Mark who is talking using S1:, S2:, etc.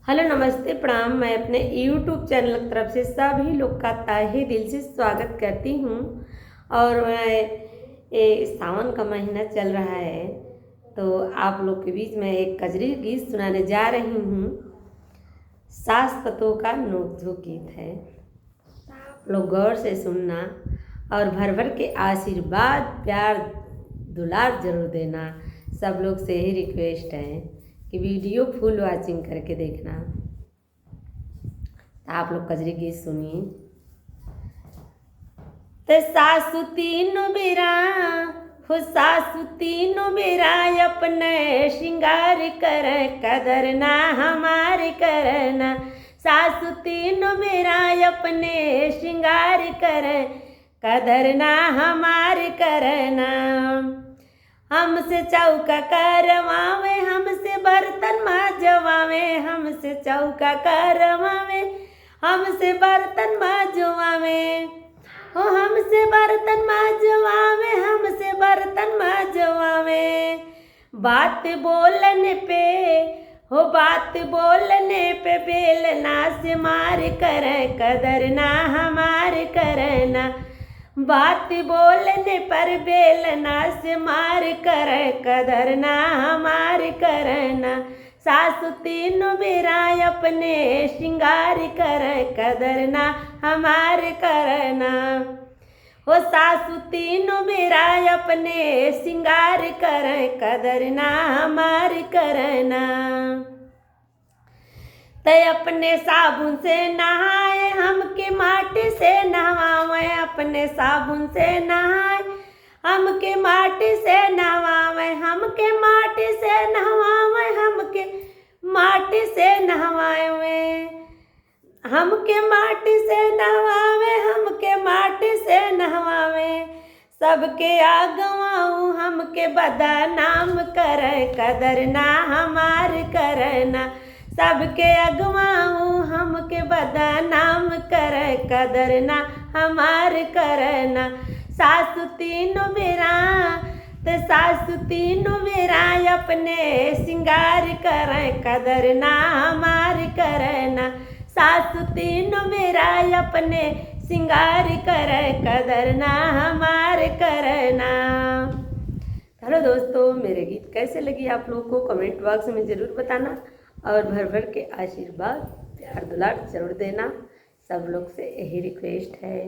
S1: Hello नमस्ते प्रणाम। मैं अपने यूट्यूब चैनल की तरफ से सभी लोग का तहे दिल से स्वागत करती हूँ। और ये सावन का महीना चल रहा है तो आप लोग के बीच में एक कजरी गीत सुनाने जा रही हूँ। सास पतों का नोक झोंक गीत है, आप लोग गौर से सुनना और भर भर के आशीर्वाद प्यार दुलार जरूर देना। सब लोग से ही रिक्वेस्ट है कि वीडियो फुल वॉचिंग करके देखना। आप लोग कजरी गीत सुनिए। ते सासु तीनों बेरा हो, सासु तीनों बेरा अपने श्रृंगार कर, कदर ना हमारे करना। सासु तीनों बेरा अपने श्रृंगार कर, कदर ना हमारे करना। हमसे चौका करवावे, हमसे बर्तन मांजवावे, हमसे चौका करवावे, हमसे बर्तन मांजवावे, हो हमसे बर्तन मांजवावे, हमसे बर्तन मांजवावे। बात बोलने पे हो, बात बोलने पे बेलना से मार कर, कदर ना हमारे करना। बात बोलने पर बेलना से मार कर, कदर ना हमारे करना। सासु तीनों बेरा अपने श्रृंगार कर, कदर ना हमारे करना। हो सासु तीनों बेरा अपने श्रृंगार कर, कदर ना हमारे करना। तय अपने साबुन से नहाए, हमके माटी से नहवावे, अपने साबुन से नहाए, हमके माटी से नहवावे, हमके माटी से नहवावे, हमके माटी से नहवावे, हमके माटी से नहवावे, हमके माटी से नहवावे। सबके आगवाऊँ हमके बदनाम कर, कदर ना हमार करना। सबके अगवाऊँ हमके बदनाम कर, कदर ना हमार करना। सासु तीनों बेरा ते सासु तीनों बेरा अपने श्रृंगार कर, कदर ना हमार करना। सासु तीनों बेरा अपने श्रृंगार कर, कदर ना हमार करना। हेलो दोस्तों, मेरे गीत कैसे लगी आप लोगों को कमेंट बॉक्स में ज़रूर बताना और भर भर के आशीर्वाद प्यार दुलार जरूर देना। सब लोग से यही रिक्वेस्ट है।